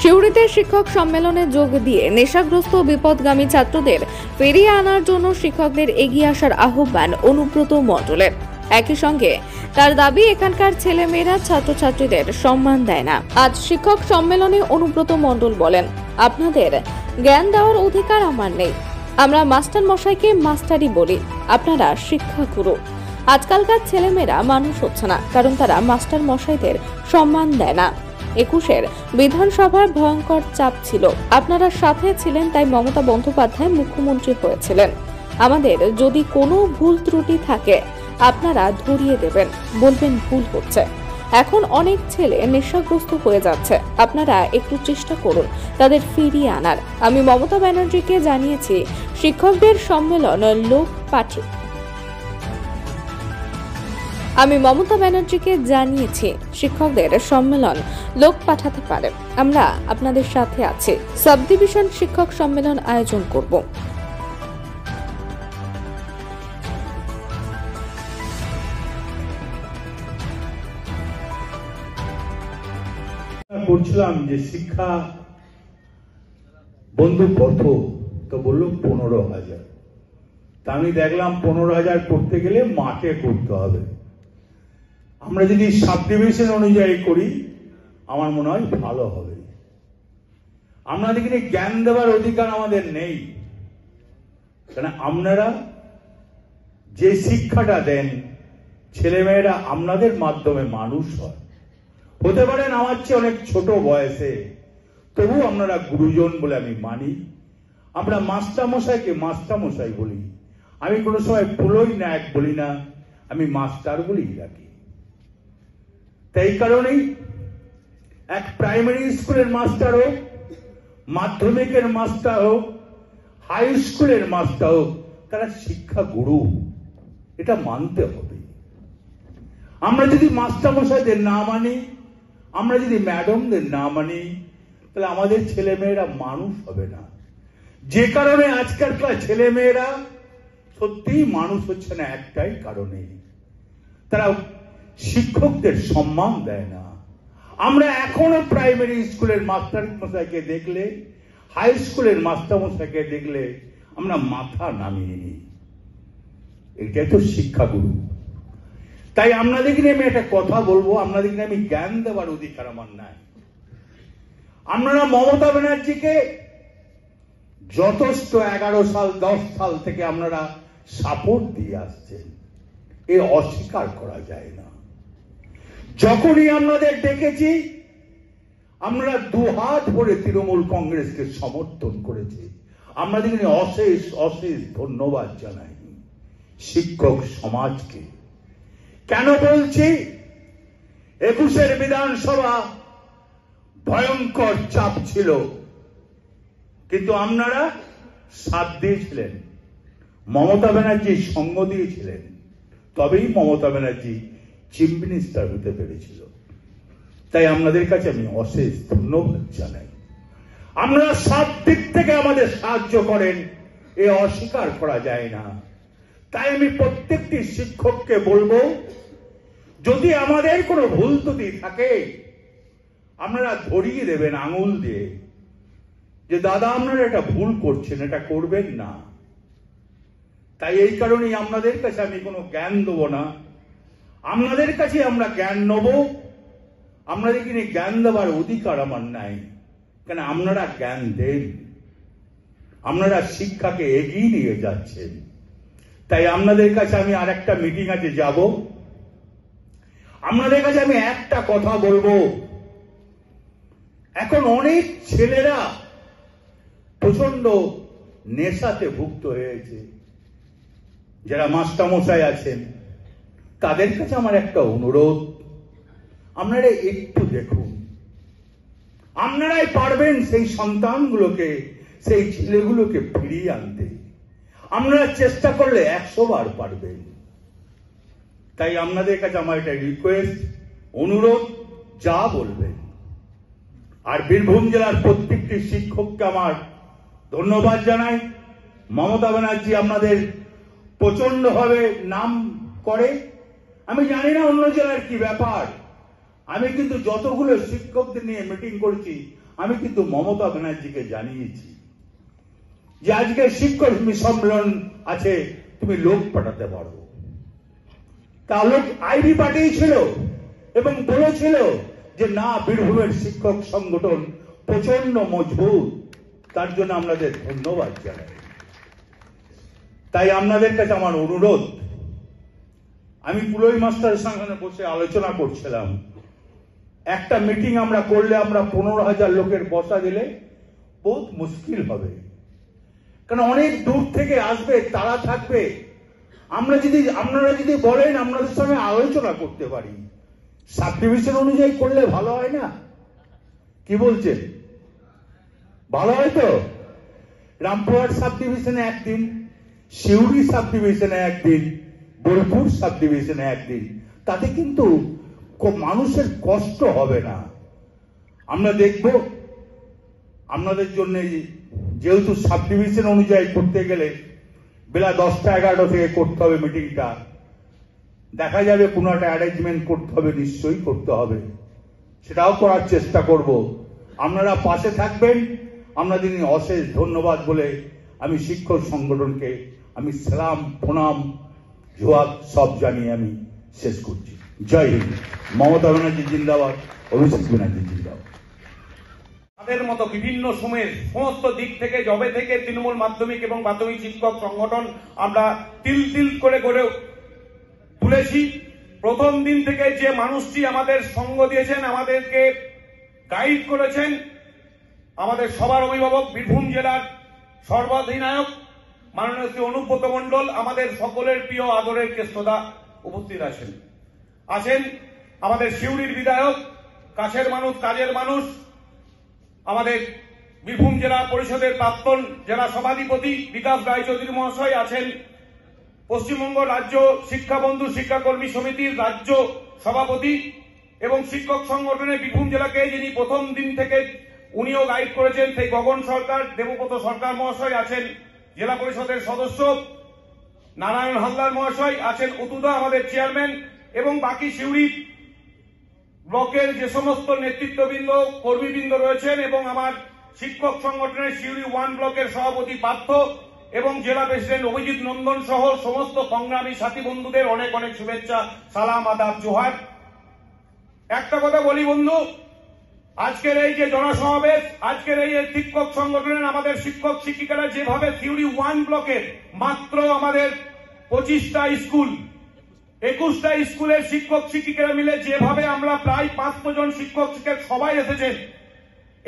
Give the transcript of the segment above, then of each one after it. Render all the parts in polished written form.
সিউড়িতে শিক্ষক সম্মেলনে যোগ দিয়ে নেশাগ্রস্ত বিপদগামী ছাত্রদের ফিরিয়ে আনার জন্য শিক্ষকদের এগিয়ে আসার আহ্বান অনুব্রত মণ্ডলের। একই সঙ্গে তার দাবি, এখানকার ছেলেমেয়েরা ছাত্রছাত্রীদের সম্মান দেয় না। আজ শিক্ষক সম্মেলনে অনুব্রত মণ্ডল বলেন, আপনাদের জ্ঞান দেওয়ার অধিকার আমার নেই। আমরা মাস্টার মশাইকে মাস্টারই বলি, আপনারা শিক্ষাগুরু। আজকালকার ছেলেমেয়েরা মানুষ হচ্ছে না, কারণ তারা মাস্টার মশাইদের সম্মান দেয় না। 21-এর বিধানসভার ভয়ঙ্কর চাপ ছিল, আপনারা সাথে ছিলেন, তাই মমতা বন্দ্যোপাধ্যায় মুখ্যমন্ত্রী হয়েছিলেন। আমাদের যদি কোনো ভুল ত্রুটি থাকে আপনারা ধরিয়ে দেবেন, বলবেন ভুল হচ্ছে। এখন অনেক ছেলে নেশাগ্রস্ত হয়ে যাচ্ছে, আপনারা একটু চেষ্টা করুন তাদের ফিরিয়ে আনার। আমি মমতা ব্যানার্জিকে জানিয়েছি শিক্ষকদের সম্মেলন লোক পাঠাতে পারে। আমরা আপনাদের সাথে আছি। সাব ডিভিশন শিক্ষক সম্মেলন আয়োজন করব। করছিলাম যে শিক্ষা বন্ধু কত, তো বললো 15,000। তা আমি দেখলাম 15,000 করতে গেলে মাঠে করতে হবে। আমরা যদি সাব ডিভিশন অনুযায়ী করি আমার মনে হয় ভালো হবে। আপনাদেরকে জ্ঞান দেওয়ার অধিকার আমাদের নেই, কারণ আপনারা যে শিক্ষাটা দেন ছেলেমেয়েরা আপনাদের মাধ্যমে মানুষ হয়। হতে পারেন আমার চেয়ে অনেক ছোট বয়সে, তবু আপনারা গুরুজন বলে আমি মানি। আমরা মাস্টার মশাইকে মাস্টার মশাই বলি। আমি কোনো সময় পুলই নায়ক বলি না, আমি মাস্টার বলেই রাখি। তাই কারণেই এক প্রাইমারি স্কুলের মাস্টার হোক, মাধ্যমিকের মাস্টার হোক, হাই স্কুলের মাস্টার হোক, তারা শিক্ষা গুরু, এটা মানতে হবে। আমরা যদি মাস্টার মশাইদের না মানি, আমরা যদি ম্যাডামদের না মানি, তাহলে আমাদের ছেলেমেয়েরা মানুষ হবে না। যে কারণে আজকালকার ছেলেমেয়েরা সত্যিই মানুষ হচ্ছে না, একটাই কারণে, তারা শিক্ষকদের সম্মান দেয় না। আমরা এখনো প্রাইমারি স্কুলের মাস্টার মশাইকে দেখলে, হাই স্কুলের মাস্টার মশাইকে দেখলে আমরা মাথা নামিয়ে নিই। এটাই তো শিক্ষাগুরু। তাই আপনাদেরকে আমি একটা কথা বলবো, আপনাদেরকে আমি জ্ঞান দেওয়ার অধিকার আমার নাই। আপনারা মমতা ব্যানার্জিকে যথেষ্ট 11 সাল 10 সাল থেকে আপনারা সাপোর্ট দিয়ে আসছেন, এ অস্বীকার করা যায় না। যখনই আপনাদের ডেকেছি আপনারা দুহাত ভরে তৃণমূল কংগ্রেসকে সমর্থন করেছে। আপনাদেরকে অশেষ অশেষ ধন্যবাদ জানাই শিক্ষক সমাজকে। কেন বলছি? 21-এর বিধানসভা ভয়ঙ্কর চাপ ছিল, কিন্তু আপনারা সাথ দিয়েছিলেন, মমতা ব্যানার্জি সঙ্গ দিয়েছিলেন, তবেই মমতা ব্যানার্জি চিফ মিনিস্টার হতে পেরেছিল। তাই আপনাদের কাছে আমি অশেষ ধন্যবাদ জানাই। আপনারা সব দিক থেকে আমাদের সাহায্য করেন, এ অস্বীকার করা যায় না। তাই আমি প্রত্যেকটি শিক্ষককে বলবো, যদি আমাদের কোনো ভুল ত্রুটি থাকে আপনারা ধরিয়ে দেবেন আঙুল দিয়ে, যে দাদা আপনারা এটা ভুল করছেন, এটা করবেন না। তাই এই কারণেই আপনাদের কাছে আমি কোনো জ্ঞান দেবো না, আপনাদের কাছে আমরা জ্ঞান নেব। আপনাদেরকে জ্ঞান দেওয়ার অধিকার আমার নাই, কেন আপনারা জ্ঞান দেন, আপনারা শিক্ষাকে এগিয়ে নিয়ে যাচ্ছেন। তাই আপনাদের কাছে আমি আর একটা মিটিং আছে যাব, আপনাদের কাছে আমি একটা কথা বলবো। এখন অনেক ছেলেরা প্রচন্ড নেশাতে ভুক্ত হয়েছে। যারা মাস্টার মশাই আছেন তাদের কাছে আমার একটা অনুরোধ, আপনারা একটু দেখুন, আপনারাই পারবেন সেই সন্তানগুলোকে, সেই ছেলেগুলোকে ফিরিয়ে আনতে। আপনারা চেষ্টা করলে 100 বার পারবেন। তাই আপনাদের কাছে আমার একটা রিকোয়েস্ট, অনুরোধ, যা বলবেন। আর বীরভূম জেলার প্রত্যেকটি শিক্ষককে আমার ধন্যবাদ জানাই। মমতা ব্যানার্জি আপনাদের প্রচন্ড ভাবে নাম করে। আমি জানি না অন্য জেলার কি ব্যাপার, আমি কিন্তু যতগুলো শিক্ষকদের নিয়ে মিটিং করেছি আমি কিন্তু মমতা ব্যানার্জিকে জানিয়েছি যে আজকে শিক্ষক সম্মেলন আছে, তুমি লোক পাঠাতে পারো। তা লোক আইডি পাঠিয়েছিল এবং বলেছিল যে না, বীরভূমের শিক্ষক সংগঠন প্রচন্ড মজবুত, তার জন্য আপনাদের ধন্যবাদ জানাই। তাই আপনাদের কাছে আমার অনুরোধ, আমি পুরোই মাস্টারের সঙ্গে বসে আলোচনা করছিলাম, একটা মিটিং আমরা করলে আমরা 15,000 লোকের বসা দিলে বহুত মুশকিল হবে, কারণ অনেক দূর থেকে আসবে, তারা থাকবে। আপনারা যদি বলেন আপনাদের সঙ্গে আলোচনা করতে পারি, সাব ডিভিশন অনুযায়ী করলে ভালো হয় না? কি বলছেন? ভালো হয় তো? রামপুরহাট সাব ডিভিশনে একদিন, সিউড়ি সাব ডিভিশনে একদিন, বোলপুর সাব ডিভিশনে একদিন, তাতে কিন্তু মানুষের কষ্ট হবে না। আমরা দেখব আপনাদের জন্য, যেহেতু সাব ডিভিশন অনুযায়ী করতে গেলে বেলা 10টা 11টা থেকে করতে হবে মিটিংটা, দেখা যাবে কোনো একটা অ্যারেঞ্জমেন্ট করতে হবে, নিশ্চয়ই করতে হবে, সেটাও করার চেষ্টা করব। আপনারা পাশে থাকবেন, আপনাদের অশেষ ধন্যবাদ বলে আমি শিক্ষক সংগঠনকে আমি সালাম, প্রণাম, জোয়ার সব জানিয়ে আমি শেষ করছি। জয় হিন্দ। মমতা ব্যানার্জি জিন্দাবাদ, অভিষেক ব্যানার্জি জিন্দাবাদ। তাদের মতো বিভিন্ন সময়ের সমস্ত দিক থেকে, জবে থেকে তৃণমূল মাধ্যমিক এবং প্রাথমিক শিক্ষক সংগঠন আমরা তিল তিল করে গড়ে তুলেছি। প্রথম দিন থেকে যে মানুষটি আমাদের সঙ্গ দিয়েছেন, আমাদেরকে গাইড করেছেন, আমাদের সবার অভিভাবক, বীরভূম জেলার সর্বাধিনায়ক মাননীয় শ্রী অনুব্রত মণ্ডল, আমাদের সকলের প্রিয় আদরের কেষ্টদা উপস্থিত আছেন আমাদের সিউড়ির বিধায়ক, কাছের মানুষ, কাজের মানুষ, আমাদের বীরভূম জেলা পরিষদের প্রাক্তন জেলা সভাধিপতি বিকাশ রায়চৌধুরী মহাশয় আছেন, পশ্চিমবঙ্গ রাজ্য শিক্ষা বন্ধু শিক্ষাকর্মী সমিতির রাজ্য সভাপতি এবং শিক্ষক সংগঠনের বীরভূম জেলাকে যিনি প্রথম দিন থেকে উনিও গাইড করেছেন সেই গগন সরকার, দেবব্রত সরকার মহাশয় আছেন, জেলা পরিষদের সদস্য নারায়ণ হালদার মহাশয় আছেন, উতুদা আমাদের চেয়ারম্যান, এবং বাকি সিউড়ি ব্লকের যে সমস্ত নেতৃত্ববৃন্দ, কর্মীবৃন্দ রয়েছেন, এবং আমার শিক্ষক সংগঠনের সিউড়ি 1 ব্লকের সভাপতি পার্থ এবং জেলা প্রেসিডেন্ট অভিজিৎ নন্দন সহ সমস্ত সংগ্রামী সাথী বন্ধুদের অনেক অনেক শুভেচ্ছা, সালাম, আদাব, জোহার। একটা কথা বলি বন্ধু, আজকের এই যে জনসমাবেশ, আজকের এই শিক্ষক সংগঠনের আমাদের শিক্ষক শিক্ষিকারা যেভাবে সিউড়ি 1 ব্লকের মাত্র আমাদের 25টা স্কুল, 21টা স্কুলের শিক্ষক শিক্ষিকারা মিলে যেভাবে আমরা প্রায় 500 জন শিক্ষক শিক্ষক সবাই এসেছেন,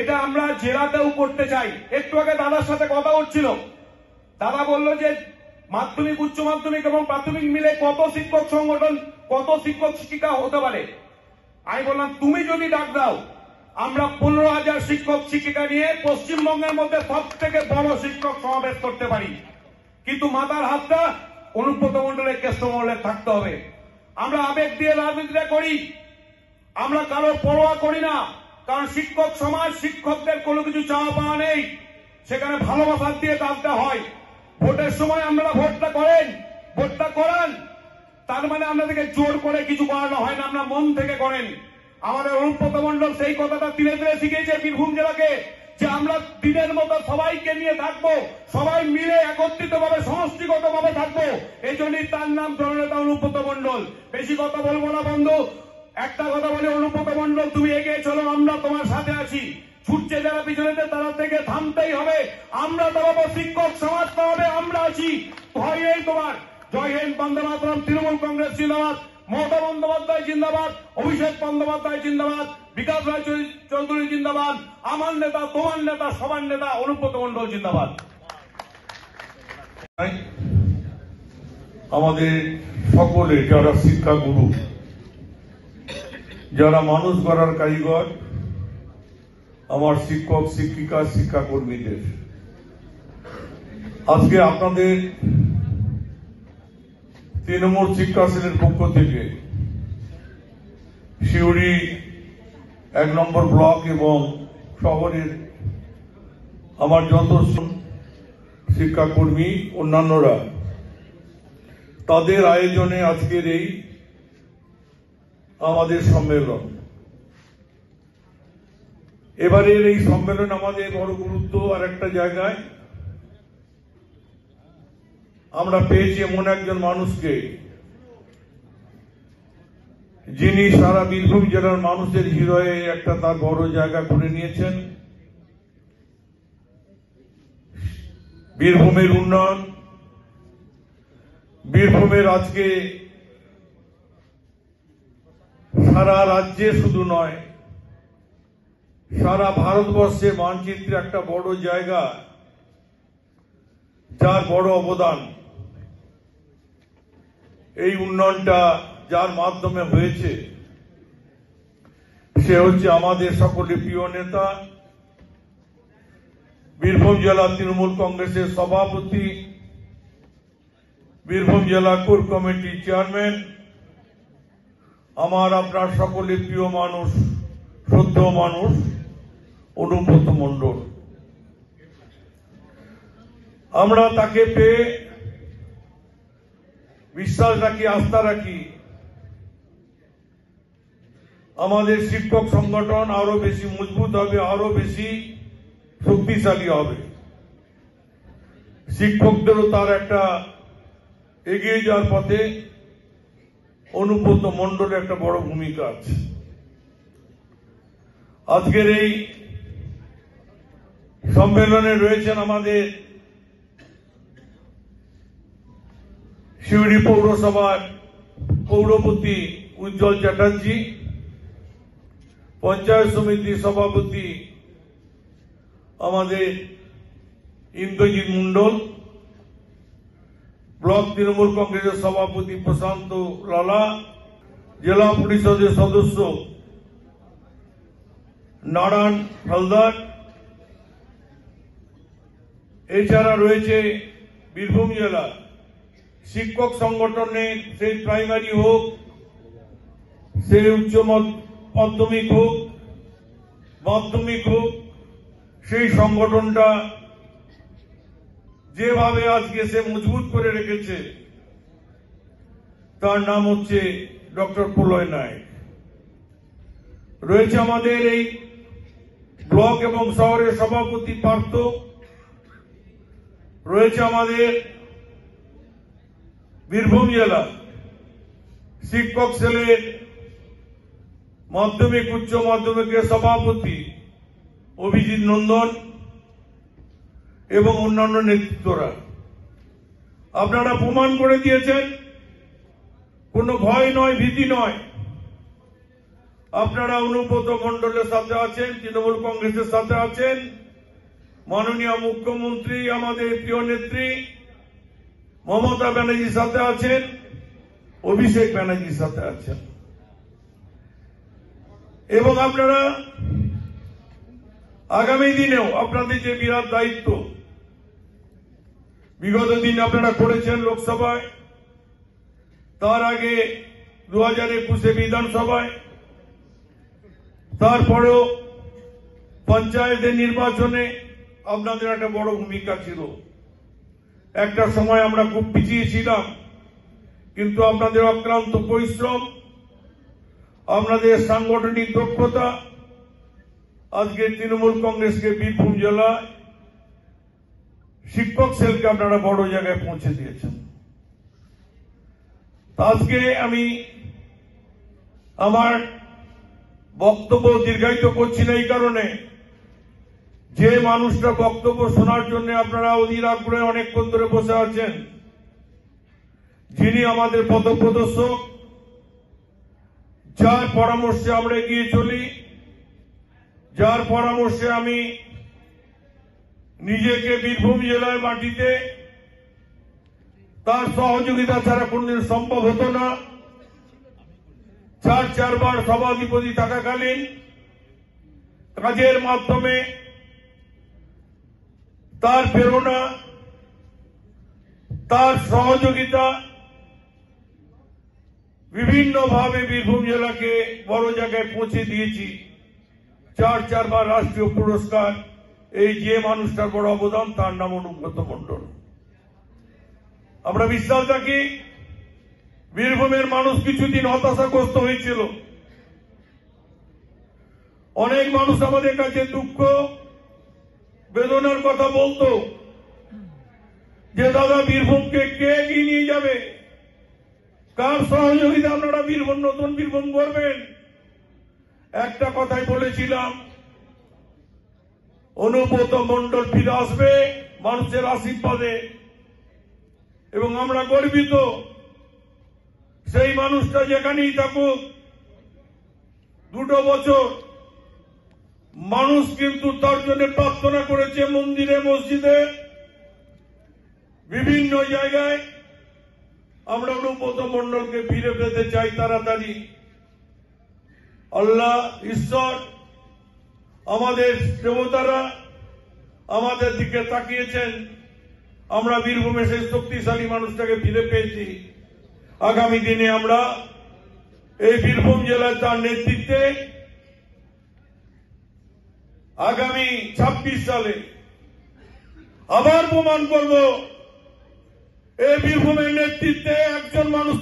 এটা আমরা জেলাতেও করতে চাই। একটু আগে দাদার সাথে কথা হচ্ছিল, দাদা বলল যে মাধ্যমিক, উচ্চ মাধ্যমিক এবং প্রাথমিক মিলে কত শিক্ষক সংগঠন, কত শিক্ষক শিক্ষিকা হতে পারে। আমি বললাম তুমি যদি ডাক দাও, আমরা 15,000 শিক্ষক শিক্ষিকা নিয়ে পশ্চিমবঙ্গের মধ্যে সব থেকে বড় শিক্ষক সমাবেশ করতে পারি, কিন্তু মাথার হাতটা অনুব্রত মণ্ডলের, কেষ্ট মণ্ডলের থাকতে হবে। আমরা আবেগ দিয়ে রাজনীতিটা করি, আমরা কারো পরোয়া করি না, কারণ শিক্ষক সমাজ, শিক্ষকদের কোনো কিছু চাওয়া পাওয়া নেই, সেখানে ভালোবাসা দিয়ে ডাকতে হয়। ভোটের সময় আপনারা ভোটটা করান, তার মানে আপনাদেরকে জোর করে কিছু করানো হয় না, আপনারা মন থেকে করেন। আমাদের অনুব্রত মণ্ডল সেই কথাটা ধীরে ধীরে শিখিয়েছে বীরভূম জেলাকে, যে আমরা দিনের মতো সবাইকে নিয়ে থাকবো, সবাই মিলে একত্রিত ভাবে সমষ্টিগত ভাবে থাকবো। এই জন্যই তার নাম জননেতা অনুব্রত মণ্ডল। বেশি কথা বলবো না বন্ধু, একটা কথা বলে, অনুব্রত মণ্ডল তুমি এগিয়ে চলো, আমরা তোমার সাথে আছি। ছুটছে যারা পিছনেতে, তারা থেকে থামতেই হবে। আমরা দাঁড়াবো, শিক্ষক সমাজ দাঁড়াবে, আমরা আছি। ভয় নেই তোমার। জয় হিন্দ, বন্দে মাতরম। তৃণমূল কংগ্রেস জিন্দাবাদ, মমতা বন্দ্যোপাধ্যায় জিন্দাবাদ, অভিষেক বন্দ্যোপাধ্যায় জিন্দাবাদ, বিকাশ রায় চৌধুরী জিন্দাবাদ, আমার নেতা, তোমার নেতা, সবার নেতা অনুব্রত মণ্ডল জিন্দাবাদ। আমাদের সকলে যারা শিক্ষাগুরু, যারা মানুষ গড়ার কারিগর, আমার শিক্ষক শিক্ষিকা শিক্ষাকর্মীদের, আজকে আপনাদের তৃণমূল শিক্ষা সেলের পক্ষ থেকে সিউড়ি 1 নম্বর ব্লক এবং শহরের আমার যত শিক্ষাকর্মী অন্যান্যরা, তাদের আয়োজনে আজকের এই আমাদের সম্মেলন। এবারের এই সম্মেলন আমাদের বড় গুরুত্ব আর একটা জায়গায় আমরা পেয়েছি এমন একজন মানুষকে যিনি সারা বীরভূম জেলার মানুষের হৃদয়ে একটা তার বড় জায়গা করে নিয়েছেন। বীরভূমের উন্নয়ন, বীরভূমের আজকে সারা রাজ্যে শুধু নয়, সারা ভারতবর্ষের মানচিত্রে একটা বড় জায়গা, যার বড় অবদান। এই উন্নয়নটা যার মাধ্যমে হয়েছে সে হচ্ছে আমাদের সকলের প্রিয় নেতা, বীরভূম জেলা তৃণমূল কংগ্রেসের সভাপতি, বীরভূম জেলা কোর কমিটির চেয়ারম্যান, আমার আপনার সকলের প্রিয় মানুষ, শ্রদ্ধেয় মানুষ অনুব্রত মণ্ডল। আমরা তাকে পেয়ে বিশ্বাস রাখি, আস্থা রাখি, আমাদের শিক্ষক সংগঠন আরো বেশি মজবুত হবে, আরো বেশি শক্তিশালী হবে। শিক্ষকদেরও তার একটা এগিয়ে যাওয়ার পথে অনুব্রত মণ্ডলের একটা বড় ভূমিকা আছে। আজকের এই সম্মেলনে রয়েছেন আমাদের শিউড়ি পৌরসভার পৌরপতি উজ্জ্বল চ্যাটার্জি, পঞ্চায়েত সমিতির সভাপতি আমাদের ইন্দ্রজিৎ মণ্ডল, ব্লক তৃণমূল কংগ্রেসের সভাপতি প্রশান্ত লালা, জেলা পরিষদের সদস্য নারায়ণ হালদার, এছাড়া রয়েছে বীরভূম জেলা শিক্ষক সংগঠনের, সেই প্রাইমারি হোক, সেই উচ্চ মাধ্যমিক হোক, মাধ্যমিক হোক, সেই সংগঠনটা যেভাবে আজকে সে মজবুত করে রেখেছে তার নাম হচ্ছে ডক্টর প্রলয় নায়ক। রয়েছে আমাদের এই ব্লক এবং শহরের সভাপতি পার্থ, রয়েছে আমাদের বীরভূম জেলা শিক্ষক সেলের মাধ্যমিক উচ্চ মাধ্যমিকের সভাপতি অভিজিৎ নন্দন এবং অন্যান্য নেতৃত্বরা। আপনারা প্রমাণ করে দিয়েছেন কোনো ভয় নয়, ভীতি নয়, আপনারা অনুব্রত মণ্ডলের সাথে আছেন, তৃণমূল কংগ্রেসের সাথে আছেন, মাননীয় মুখ্যমন্ত্রী আমাদের প্রিয় নেত্রী মমতা ব্যানার্জির সাথে আছেন, অভিষেক ব্যানার্জির সাথে আছেন। এবং আপনারা আগামী দিনেও আপনাদের যে বিরাট দায়িত্ব বিগত দিন আপনারা করেছেন লোকসভায়, তার আগে 2021 বিধানসভায়, তারপরেও পঞ্চায়েতের নির্বাচনে আপনাদের একটা বড় ভূমিকা ছিল। একটা সময় আমরা খুব পিছিয়ে ছিলাম, কিন্তু আপনাদের অক্লান্ত পরিশ্রম, আপনাদের সাংগঠনিক দক্ষতা আজকে তৃণমূল কংগ্রেসকে বীরভূম জেলায় শিক্ষক সেলকে আপনারা বড় জায়গায় পৌঁছে দিয়েছেন। আজকে আমি আমার বক্তব্য দীর্ঘায়িত করছি না এই কারণে, যে মানুষটা বক্তব্য শোনার জন্য আপনারা অধীর আগ্রহে অনেকক্ষণ ধরে বসে আছেন, যিনি আমাদের পথপ্রদর্শক, যার পরামর্শে আমরা এগিয়ে চলি, যার পরামর্শে আমি নিজেকে বীরভূম জেলার মাটিতে, তার সহযোগিতা ছাড়া কোনদিন সম্ভব হতো না। 4বার সভাধিপতি থাকাকালীন কাজের মাধ্যমে তার প্রেরণা, তার সহযোগিতা বিভিন্নভাবে বীরভূম জেলাকে বড় জায়গায় পৌঁছে দিয়েছি। 4বার রাষ্ট্রীয় পুরস্কার, এই যে মানুষটার বড় অবদান, তার নাম অনুব্রত মণ্ডল। আমরা বিশ্বাস রাখি বীরভূমের মানুষ কিছুদিন হতাশাগ্রস্ত হয়েছিল, অনেক মানুষ আমাদের কাছে দুঃখ বেদনার কথা বলতো যে দাদা বীরভূমকে কে এগিয়ে নিয়ে যাবে, কার সহযোগিতা আপনারা বীরভূম নতুন বীরভূম করবেন। একটা কথাই বলেছিলাম, অনুব্রত মণ্ডল ফিরে আসবে মানুষের আশীর্বাদে, এবং আমরা গর্বিত সেই মানুষটা যেখানেই থাকুক 2 বছর মানুষ কিন্তু তার জন্য প্রার্থনা করেছে, মন্দিরে মসজিদে বিভিন্ন জায়গায়। আমরা অনুব্রত মণ্ডলকে ফিরে পেতে চাই তাড়াতাড়ি। আল্লাহ ঈশ্বর আমাদের দেবতারা আমাদের দিকে তাকিয়েছেন, আমরা বীরভূমে সেই শক্তিশালী মানুষটাকে ফিরে পেয়েছি। আগামী দিনে আমরা এই বীরভূম জেলায় তার নেতৃত্বে আগামী 26 সালে আবার প্রমাণ করব এই বীরভূমের নেতৃত্বে একজন মানুষ